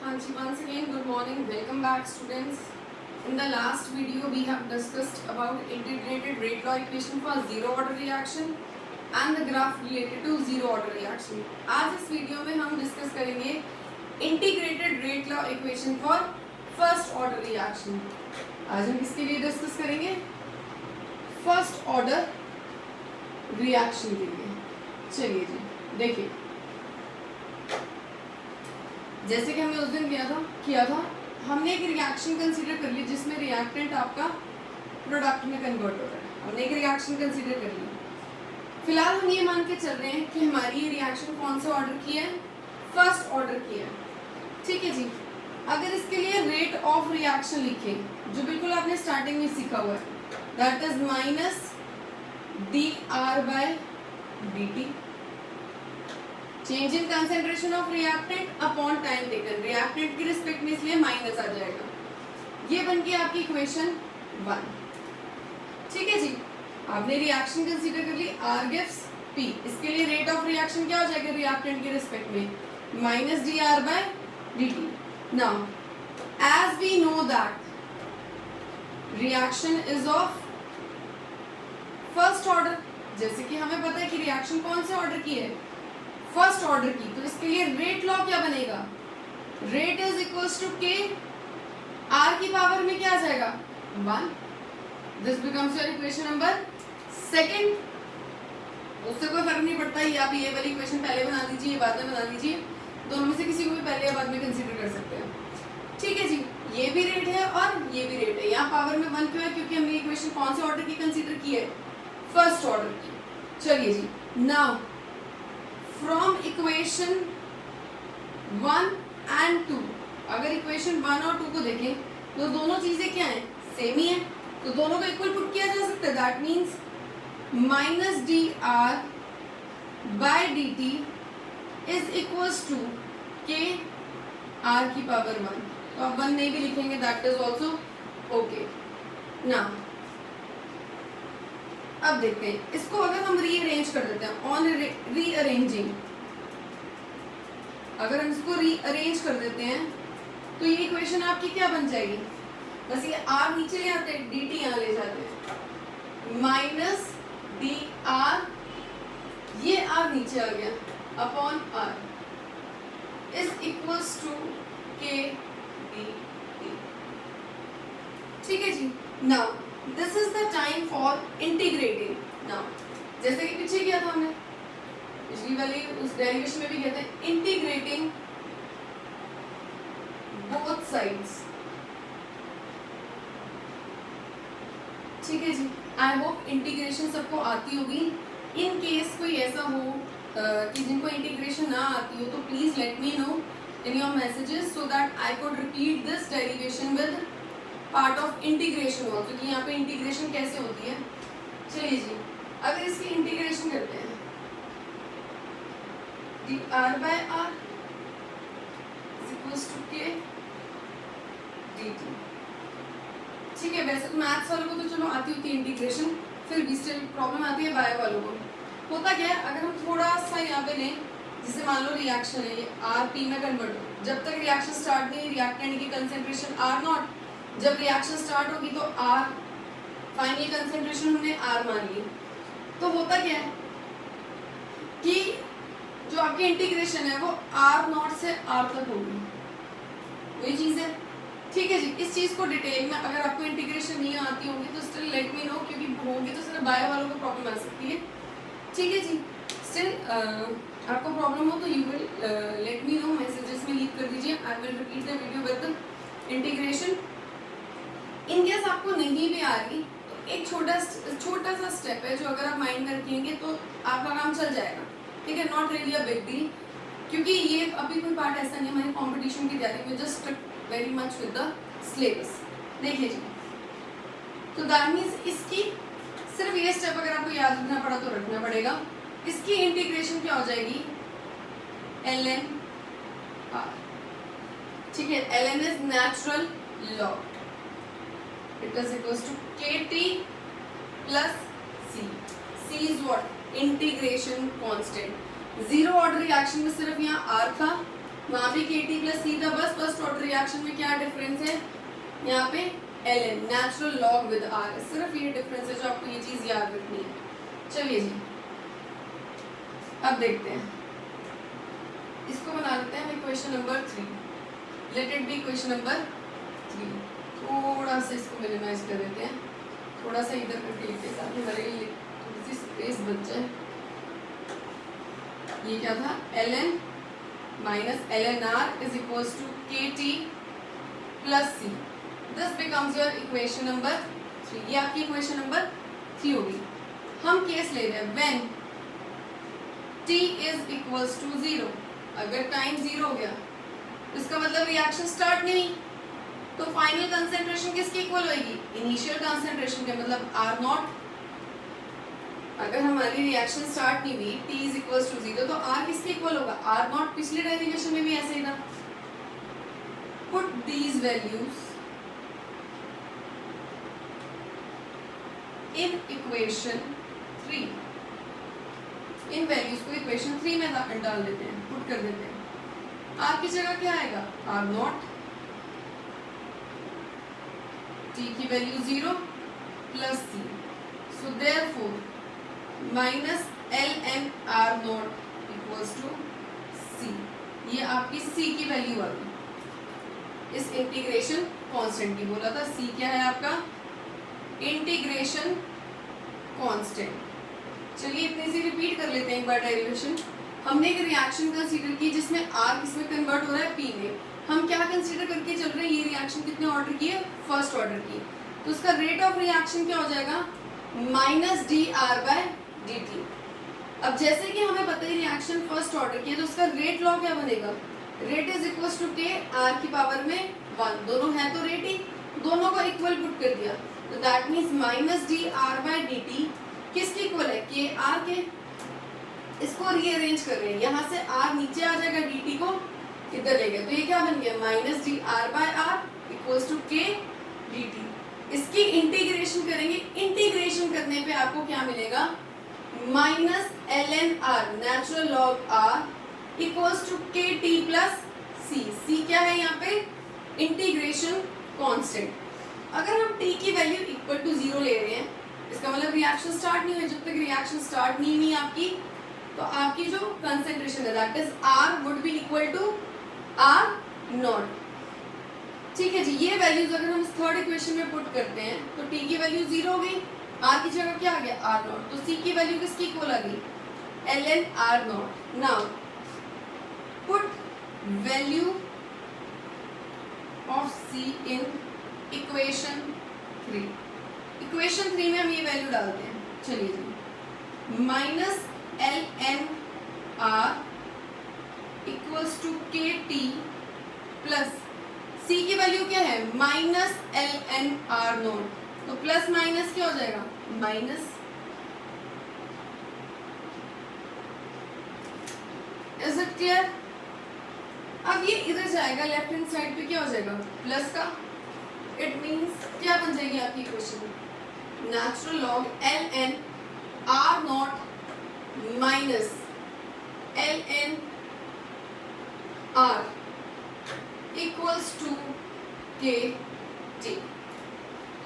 Anshi once again. Good morning. Welcome back, students. In the last video, we have discussed about integrated rate law equation for zero order reaction and the graph related to zero order reaction. आज इस video में हम discuss करेंगे integrated rate law equation for first order reaction. आज हम किसके लिए discuss करेंगे? फर्स्ट ऑर्डर रिएक्शन के लिए. चलिए जी देखिए, जैसे कि हमने उस दिन किया था हमने एक रिएक्शन कंसीडर कर ली जिसमें रिएक्टेंट आपका प्रोडक्ट में कन्वर्ट हो रहा है. हमने एक रिएक्शन कंसीडर कर ली. फिलहाल हम ये मान के चल रहे हैं कि हमारी ये रिएक्शन कौन सा ऑर्डर की है? फर्स्ट ऑर्डर की है. ठीक है जी. अगर इसके लिए रेट ऑफ रिएक्शन लिखें जो बिल्कुल आपने स्टार्टिंग में सीखा हुआ है, that is minus dr/dt. Change in concentration of reactant upon time taken. Reactant के रिस्पेक्ट में इसलिए माइनस आ जाएगा. ये बन गई आपकी इक्वेशन 1. ठीक है जी. आपने रिएक्शन कंसीडर कर ली. R gives P. इसके लिए रेट ऑफ रिएक्शन क्या हो जाएगा रिएक्टेंट के रिस्पेक्ट में? Minus dr/dt. Now as we know that reaction is of first order, जैसे कि हमें पता है कि रिएक्शन कौन से ऑर्डर की है? फर्स्ट ऑर्डर की. तो इसके लिए रेट लॉ क्या बनेगा? Rate is equals to K. R की पावर में क्या आ जाएगा? 1. This becomes your equation number 2. उससे कोई फर्क नहीं पड़ता. ये आप ये वाली इक्वेशन पहले बना दीजिए, बाद में बना दीजिए. दोनों में से किसी को भी पहले या बाद में कंसीडर कर सकते हैं. ठीक है जी. ये भी रेट है और ये भी रेट है. यहाँ पावर में 1 क्यों है? क्योंकि हमने इक्वेशन कौन से ऑर्डर की कंसीडर की है? फर्स्ट ऑर्डर की. चलिए जी. नाउ फ्रॉम इक्वेशन 1 एंड 2, अगर इक्वेशन 1 और 2 को देखें तो दोनों चीजें क्या हैं? सेम ही है. तो दोनों को इक्वल पुट किया जा सकता है. That means minus dr/dt is equals to K R की पावर 1. तो आप 1 नहीं भी लिखेंगे, that is also okay. Now अब देखते हैं इसको. अगर हम रीअरेंज कर देते हैं, ऑन रीअरेंजिंग, अगर हम इसको रीअरेंज कर देते हैं तो ये इक्वेशन आपकी क्या बन जाएगी? बस ये आर नीचे ले आते हैं, dt यहाँ ले जाते हैं. माइनस dr, ये आर नीचे आ गया, upon r is equals to K dt. ठीक है जी. Now this is the time for integrating. Now जैसे कि पीछे किया था हमने, पिछली वाली उस डेरिवेशन में भी कहते हैं इंटीग्रेटिंग बोथ साइड्स. ठीक है जी. आई होप इंटीग्रेशन सबको आती होगी. इन केस कोई ऐसा हो कि जिनको इंटीग्रेशन ना आती हो तो please let me know in your messages so that I could repeat this derivation with part of integration हो, क्योंकि यहाँ पे इंटीग्रेशन कैसे होती है. चलिए जी. अगर इसकी इंटीग्रेशन करते हैं dr/r is equals to k dt. ठीक है. वैसे तो मैथ्स वालों को तो चलो आती होती है इंटीग्रेशन, फिर भी स्टिल प्रॉब्लम आती है बायो वालों को. होता क्या है, अगर हम थोड़ा सा यहाँ पे लें, जैसे मान लो रिएक्शन है, ये Rp में कन्वर्ट हो. जब तक रिएक्शन स्टार्ट नहीं, रिएक्टेंट की कंसेंट्रेशन R0. जब रिएक्शन स्टार्ट होगी तो R फाइनल कंसेंट्रेशन हमने R मान ली. तो होता क्या है कि जो आपकी इंटीग्रेशन है वो R0 से R तक होगी. वही चीज है. ठीक है जी. इस चीज को डिटेल में अगर आपको इंटीग्रेशन नहीं आती होगी तो स्टिल लेट मी नो, क्योंकि होगी तो सिर्फ बायो वालों को प्रॉब्लम आ सकती है. ठीक है जी. स्टिल आपको प्रॉब्लम हो तो you will let me know, messages में लीव कर दीजिए. I will repeat the video with the integration. In case आपको नहीं भी आ रही तो एक छोटा सा स्टेप है जो अगर आप माइंड में रखेंगे तो आपका काम चल जाएगा. ठीक है. Not really a big deal, क्योंकि ये अभी कोई पार्ट ऐसा नहीं हमारे कंपटीशन की तैयारी में. Just very much with the syllabus. देखिए जी. तो दैट मीन्स इसकी सिर्फ ये स्टेप अगर आपको याद रखना पड़ा तो रखना पड़ेगा. इसकी इंटीग्रेशन क्या हो जाएगी? ln r. ठीक है. ln is natural log. It is equals to kt plus c. c is what? Integration constant. Zero order reaction में सिर्फ यहाँ r था वहां पे Kt प्लस सी था, बस फर्स्ट ऑर्डर रिएक्शन में क्या डिफरेंस है, यहाँ पे ln natural log with r, सिर्फ ये डिफरेंस है जो आपको ये चीज याद रखनी है। चलिए जी अब देखते हैं, इसको बना लेते हैं equation number 3, let it be equation number 3। थोड़ा सा इसको मिनिमाइज कर देते हैं, थोड़ा सा इधर करके लिखते हैं ताकि हमारे लिए थोड़ी सी स्पेस बच जाए। ये क्या था, ln minus ln r is equals to kt plus C, this becomes your equation number 3। ये आपकी इक्वेशन नंबर 3 होगी। हम केस ले रहे हैं when t is equals to 0, अगर टाइम 0 हो गया तो इसका मतलब रिएक्शन स्टार्ट नहीं, तो फाइनल कंसंट्रेशन किसकी इक्वल होगी, इनिशियल कंसंट्रेशन के, मतलब r नॉट। अगर हमारी रिएक्शन स्टार्ट नहीं हुई, t इज इक्वल्स टू 0, तो r किसके इक्वल होगा, r नॉट। पिछले डेरिवेशन में भी ऐसे ही था। Put these values in equation 3, in values को इक्वेशन 3 में डाल देते हैं, पुट कर देते हैं। r की जगह क्या आएगा, r नॉट, t की value 0 plus c, so therefore minus ln r not equals to c। ये आपकी c की वैल्यू आ गई इस इंटीग्रेशन कांस्टेंट की। बोला था c क्या है आपका, इंटीग्रेशन कांस्टेंट। चलिए इतनी सी रिपीट कर लेते हैं एक बार डेरिवेशन। हमने एक रिएक्शन कंसीडर की जिसमें r किसमें कन्वर्ट हो रहा है, p में। हम क्या कंसीडर करके चल रहे हैं, ये रिएक्शन कितने ऑर्डर की है, फर्स्ट ऑर्डर की, तो उसका रेट ऑफ रिएक्शन क्या हो जाएगा, माइनस dr/dt। अब जैसे कि हमें पता है रिएक्शन फर्स्ट ऑर्डर की है, तो उसका रेट लॉ क्या बनेगा, rate is equal to k r की पावर में 1, दोनों है तो रेट ही, दोनों को इक्वल पुट कर दिया, तो दैट मीन्स माइनस dr/dt किसके इक्वल है, के r के। इसको रीअरेंज कर रहे हैं, यहाँ से r नीचे आ जाएगा, dt को इधर ले गए, तो ये क्या बन गया, minus dr/r equals to k dt। इसकी इंटीग्रेशन करेंगे, इंटीग्रेशन करने पे आपको क्या मिलेगा, minus ln r natural log r equals to kt plus c। c क्या है यहाँ पे, इंटीग्रेशन कांस्टेंट। अगर हम t की वैल्यू इक्वल टू 0 ले रहे हैं, इसका मतलब रिएक्शन स्टार्ट नहीं हुई। जब तक रिएक्शन स्टार्ट नहीं हुई आपकी, तो आपकी जो कंसंट्रेशन है that is r would be equal to r not. ठीक है जी, ये वैल्यूज अगर हम इस थर्ड इक्वेशन में पुट करते हैं तो t की वैल्यू 0 हो गई, r की जगह क्या आ गया, r नॉट, तो c की वैल्यू किसकी इक्वल आ गई, ln r naught. Now put value of c in equation 3। Equation 3 में हम ये वैल्यू डालते हैं, चलिए जी, minus ln r equals to kt plus c की वैल्यू क्या है, माइनस ln r नॉट, तो प्लस माइनस क्या हो जाएगा, माइनस। Is it clear. अब ये इधर जाएगा, लेफ्ट हैंड साइड पे क्या हो जाएगा, प्लस का। इट मींस क्या बन जाएगी आपकी equation, natural log ln r not minus ln r equals to kt।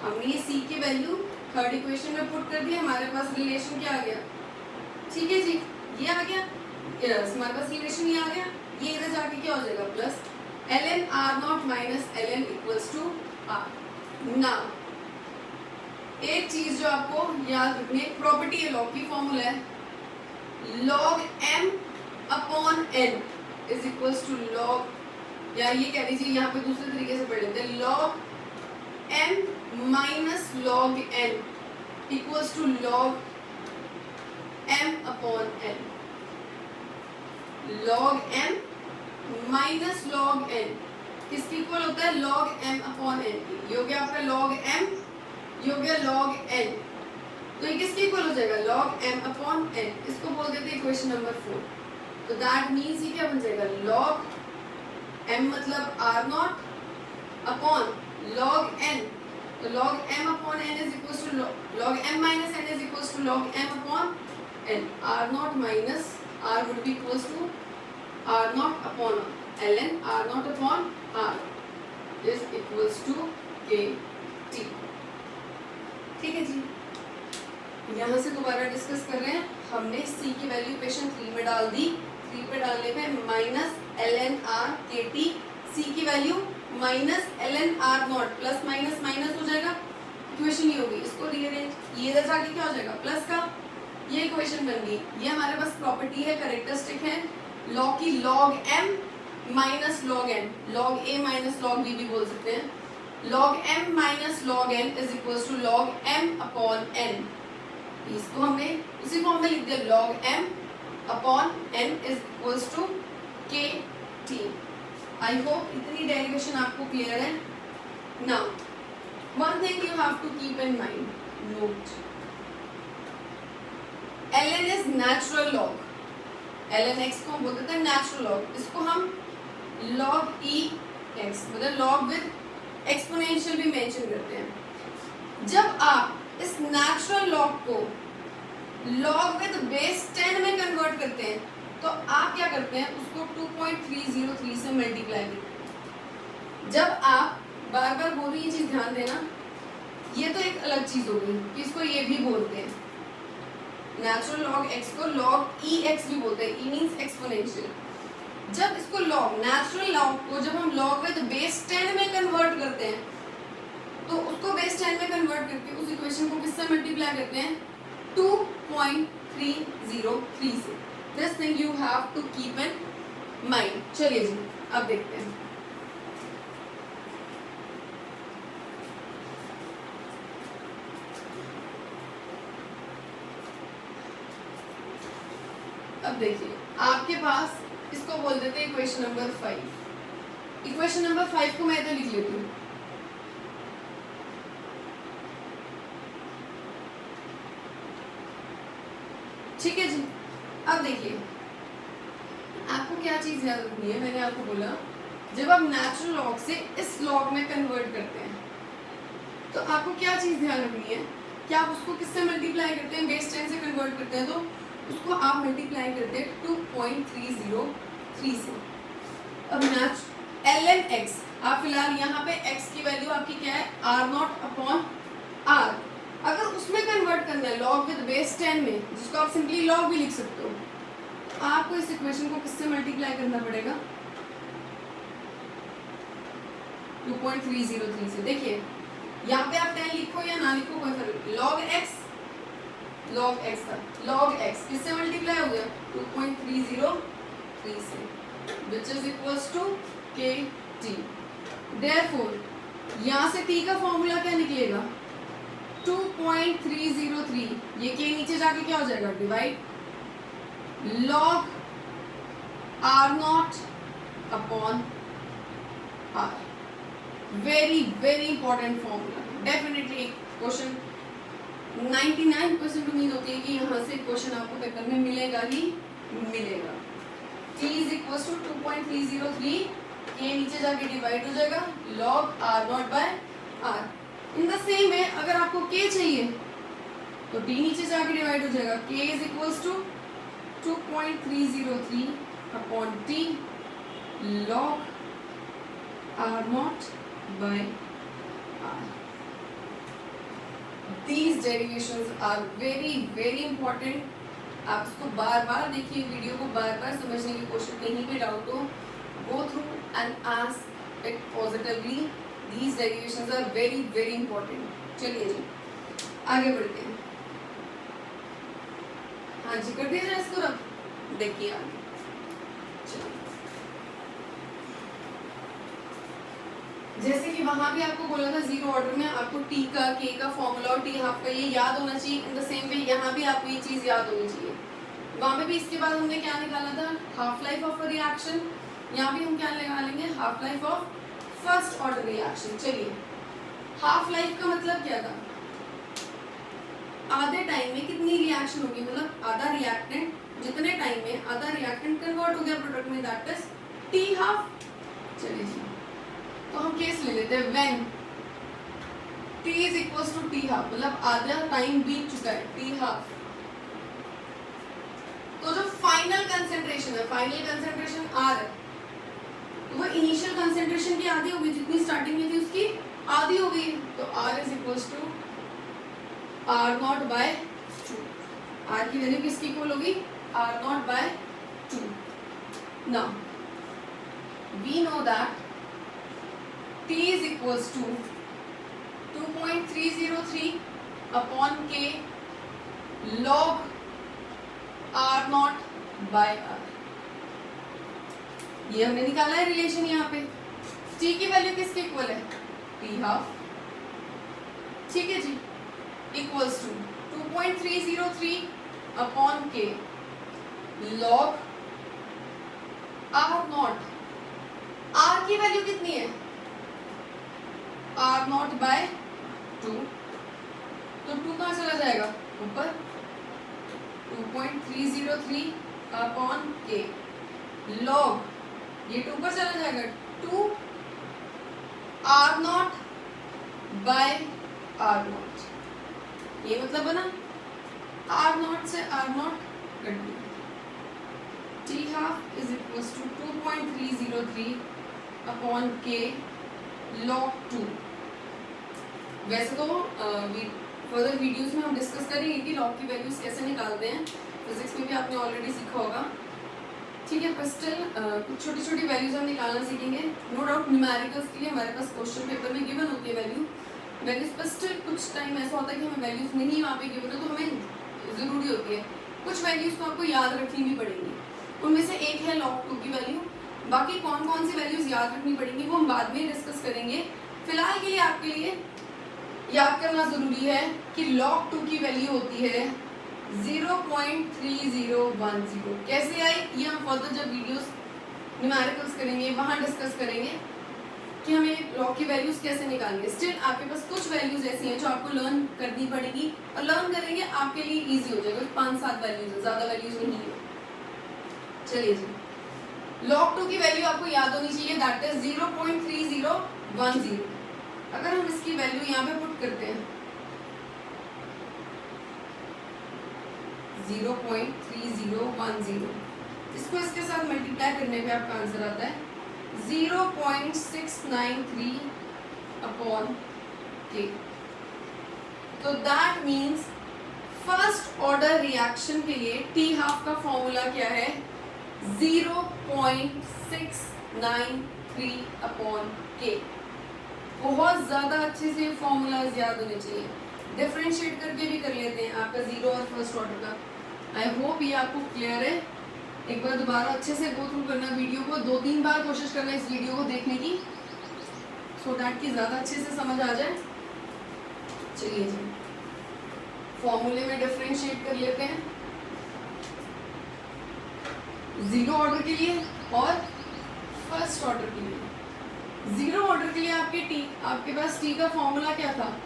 हमने ये c की वैल्यू थर्ड इक्वेशन में पुट कर दी, हमारे पास रिलेशन क्या आ गया, ठीक है जी, ये आ गया, यस हमारे पास रिलेशन ये आ गया। ये इधर जाके क्या हो जाएगा, plus ln r not minus ln equals to r। Now एक चीज जो आपको याद रखनी है, प्रॉपर्टी है, लॉग की फॉर्मूला है, log m upon n is equals to log, या ये कह लीजिए यहाँ पे दूसरे तरीके से पढ़ लेते हैं, log m minus log n equals to log m upon n। log m minus log n किसकी इक्वल होता है, log m अपॉन n की। ये हो गया आपका log m, ये हो गया log n, तो ये किसकी इक्वल हो जाएगा, log m अपॉन n। इसको बोल देते हैं इक्वेशन नंबर 4। तो दैट मीन्स ये क्या बन जाएगा, log m मतलब r naught upon log n, तो log m upon n is equals to log m minus n is equals to log m upon n। r not minus r would be equals to r naught upon r। ln r naught upon r is equals to kt। ठीक है जी, यहाँ से दोबारा discuss कर रहे हैं। हमने c की वैल्यू इक्वेशन 3 में डाल दी, 3 पे डालने पे minus ln r kt, c की value minus ln r not, plus minus minus हो जाएगा, इक्वेशन ये होगी। इसको रीअरेंज, ये इधर जाके क्या हो जाएगा प्लस का, ये इक्वेशन बन गई। ये हमारे पास प्रॉपर्टी है, कैरेक्टरिस्टिक है लॉग की, log m minus log n, log a minus log b भी बोल सकते हैं। Log m minus log n is equal to log m upon n। इसको हमने उसी फॉर्म में लिख दिया, log m upon n is equal to kt। I hope इतनी डेरिवेशन आपको क्लियर है। Now one thing you have to keep in mind, note ln is natural log, ln x को हम बोलते हैं नेचुरल लॉग, इसको हम log e x मतलब log विद एक्सपोनेंशियल भी मेंशन करते हैं। जब आप इस नेचुरल लॉग को log विद बेस 10 में कन्वर्ट करते हैं तो आप क्या करते हैं, उसको 2.303 से मल्टीप्लाई करते हैं। जब आप बार बार बोल रही, ये चीज ध्यान देना, ये तो एक अलग चीज हो गई कि इसको ये भी बोलते हैं, नेचुरल लॉग x को log e x भी बोलते हैं, e मींस एक्सपोनेंशियल। जब इसको लॉग, नेचुरल लॉग को जब हम लॉग विद बेस 10 में कन्वर्ट करते हैं तो उसको बेस 10 में कन्वर्ट करके उस इक्वेशन को किससे मल्टीप्लाई करते हैं, 2.303 से। This thing you have to keep in mind. चलिए जी अब देखते हैं। अब देखिए आपके पास, इसको बोल देते हैं इक्वेशन नंबर 5। इक्वेशन नंबर 5 को मैं इधर लिख लेती हूँ। ठीक है जी, अब देखिए आपको क्या चीज याद रखनी है। मैंने आपको बोला जब आप नेचुरल लॉग से इस लॉग में कन्वर्ट करते हैं तो आपको क्या चीज ध्यान रखनी है कि आप उसको किससे मल्टीप्लाई करते हैं, बेस 10 से कन्वर्ट करते हैं तो उसको आप मल्टीप्लाई करते हैं 2.303 से। अब ln x, आप फिलहाल यहाँ पे x की वैल्यू आपकी क्या है, r नॉट अपॉन r। अगर उसमें कन्वर्ट करना है लॉग विद बेस 10 में, जिसको आप सिंपली लॉग भी लिख सकते हो, तो आपको इस इक्वेशन को किससे मल्टीप्लाई करना पड़ेगा, 2.303 से। देखिए यहाँ पे आप 10 लिखो या ना लिखो कोई फर्क, log x था, log x किससे मल्टीप्लाई हो गया, 2.303 से, which is equals to kt। therefore यहाँ से t का फॉर्मूला क्या निकलेगा, 2.303, ये k नीचे जाके क्या हो जाएगा, divide log r naught upon r। Very very important formula, definitely question 99% उम्मीद होती है कि यहाँ से क्वेश्चन आपको पेपर में मिलेगा ही मिलेगा। t इज इक्वल टू 2.303, के नीचे जाके डिवाइड हो जाएगा log r naught by r। In the same way अगर आपको k चाहिए तो t नीचे जाके डिवाइड हो जाएगा, k is equal to 2.303 upon t log r naught by r। These derivations are very very important। आप इसको बार बार देखिए, वीडियो को बार बार समझने की कोशिश, कहीं भी डाउट हो, go through and ask it positively। These derivations are very very important। चलिए जी आगे बढ़ते हैं। हाँ जी कर दिया जाए इसको, रख देखिए आगे। चलो जैसे कि वहां भी आपको बोला था जीरो ऑर्डर में आपको टी का, के का फॉर्मूला और टी हाफ का ये याद होना चाहिए। इन द सेम वे यहाँ भी आपको ये चीज याद होनी चाहिए। वहां पे भी इसके बाद हमने क्या निकाला था, half life of a reaction. यहाँ भी हम क्या निकालेंगे, half life of first order reaction. चलिए हाफ लाइफ का मतलब क्या था, आधे टाइम में कितनी रिएक्शन होगी, मतलब आधा रिएक्टेंट जितने टाइम में आधा रिएक्टेंट कन्वर्ट हो गया प्रोडक्ट में, दैट इज टी हाफ। चलिए जी तो हम केस ले लेते हैं when t is equal to T half, मतलब आधा टाइम बीत चुका है, टी हाफ। तो जो फाइनल कंसेंट्रेशन है, फाइनल कंसेंट्रेशन r है, इनिशियल कंसेंट्रेशन की आधी हो गई, जितनी स्टार्टिंग में थी उसकी आधी हो गई, तो R is equals to R naught by 2। R की वैल्यू किसकी इक्वल होगी? R naught by 2। Now we know that T is equals to 2.303 upon K log R naught by R। ये हमने निकाला है रिलेशन यहाँ पे। T की वैल्यू किसके इक्वल है? T हाफ, ठीक है जी, equals to 2.303 upon K log R naught। R की वैल्यू कितनी है? R naught बाय 2, तो 2 कहाँ चला जाएगा? ऊपर। 2.303 अपॉन K log, ये 2 पर चला जाएगा, 2 R naught by R naught। ये मतलब बना R naught से R naught कट गया। T half is equals to 2.303 upon K log 2। वैसे तो फर्दर वीडियोस में हम डिस्कस करेंगे कि लॉग की वैल्यूज कैसे निकालते हैं, फिजिक्स में भी आपने ऑलरेडी सीखा होगा, ठीक है। पर स्टिल कुछ छोटी छोटी वैल्यूज हम निकालना सीखेंगे। नो डाउट न्यूमेरिकल्स के लिए हमारे पास क्वेश्चन पेपर में गिवन होती है वैल्यूज, पर स्टिल कुछ टाइम ऐसा होता है कि हमें वैल्यूज नहीं वहाँ पे गिवन है, तो हमें ज़रूरी होती है कुछ वैल्यूज को आपको याद रखनी भी पड़ेंगी। उनमें से एक है log 2 की वैल्यू, बाकी कौन कौन सी वैल्यूज याद रखनी पड़ेंगी वो हम बाद में डिस्कस करेंगे। फिलहाल के लिए आपके लिए याद करना जरूरी है कि log 2 की वैल्यू होती है 0.3010। कैसे आई ये हम फर्दर जब वीडियोस न्यूमेरिकल्स करेंगे वहां डिस्कस करेंगे कि हमें log की वैल्यूज कैसे निकालेंगे। स्टिल आपके पास कुछ वैल्यूज ऐसी हैं जो आपको लर्न करनी पड़ेगी, और लर्न करेंगे आपके लिए इजी हो जाएगा। 5-7 वैल्यूज है, ज्यादा वैल्यूज नहीं है। चलिए जी, log 2 की वैल्यू आपको याद होनी चाहिए, दैट इज 0.3010। अगर हम इसकी वैल्यू यहाँ पे पुट करते हैं 0.3010, इसको इसके साथ मल्टीप्लाई करने पे आपका आंसर आता है 0.693 अपॉन K। तो that means first order reaction के लिए T हाफ का फॉर्मूला क्या है? 0.693 अपॉन K। बहुत ज्यादा अच्छे से फॉर्मूलाज याद होने चाहिए। डिफरेंशिएट करके भी कर लेते हैं आपका जीरो और फर्स्ट ऑर्डर का। आई होप ये आपको क्लियर है। एक बार दोबारा अच्छे से गो थ्रू करना वीडियो को, 2-3 बार कोशिश करना इस वीडियो को देखने की, सो दैट कि ज्यादा अच्छे से समझ आ जाए। चलिए जी, फॉर्मूले में डिफरेंशिएट कर लेते हैं जीरो ऑर्डर के लिए और फर्स्ट ऑर्डर के लिए। जीरो ऑर्डर के लिए आपके पास टी का फॉर्मूला क्या था?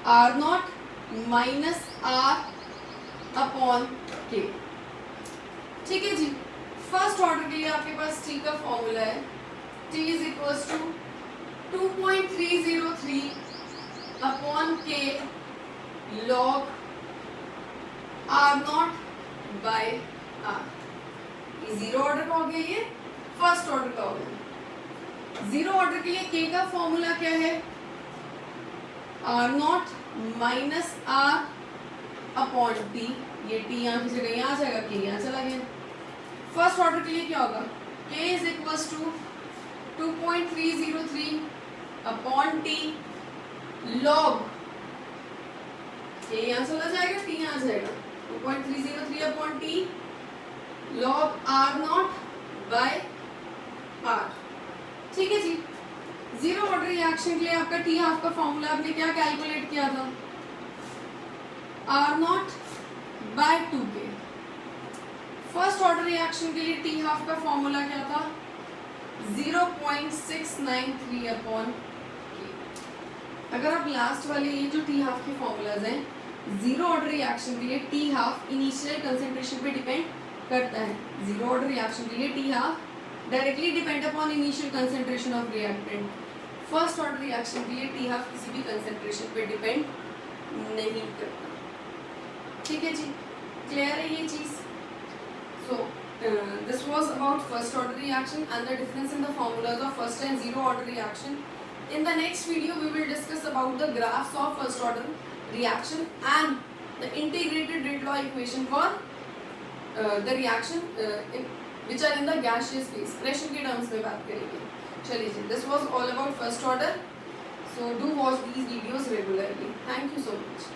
R naught minus R upon K, ठीक है जी। फर्स्ट ऑर्डर के लिए आपके पास टी का फॉर्मूला है T is equals to 2.303 upon K log R naught by R. ये जीरो ऑर्डर का हो गया, ये फर्स्ट ऑर्डर का हो गया। जीरो ऑर्डर के लिए के का फॉर्मूला क्या है? R naught minus R upon T. ये टी यहाँ की जगह यहाँ आ जाएगा, के यहाँ चला गया। फर्स्ट ऑर्डर के लिए क्या होगा? K is equals to 2.303 upon T log, K यहाँ चला जाएगा, टी यहाँ आ जाएगा, 2.303 upon T log R naught by R, ठीक है जी। जीरो ऑर्डर रिएक्शन के लिए आपका टी हाफ का फॉर्मूला आपने क्या कैलकुलेट किया था? R naught by 2k। First order reaction के लिए टी हाफ का फॉर्मूला क्या था? 0.693 अपॉन k। अगर आप लास्ट वाले ये जो टी हाफ के फॉर्मूलाज हैं, जीरो ऑर्डर रिएक्शन के लिए टी हाफ इनिशियल कंसेंट्रेशन पे डिपेंड करता है। जीरो ऑर्डर रिएक्शन के लिए T half directly depend upon initial concentration of reactant. First order reaction के लिए टी हाफ किसी भी कंसेंट्रेशन पे डिपेंड नहीं करता, ठीक है जी। क्लियर है ये चीज? सो This was about first order reaction and the difference in the formulas of first and zero order reaction. In the next video, we will discuss about the graphs of first order reaction and the integrated rate law equation for the reaction which are in the gaseous phase. Pressure के terms में बात करेंगे. चलिए जी, this was all about first order. So do watch these videos regularly. Thank you so much.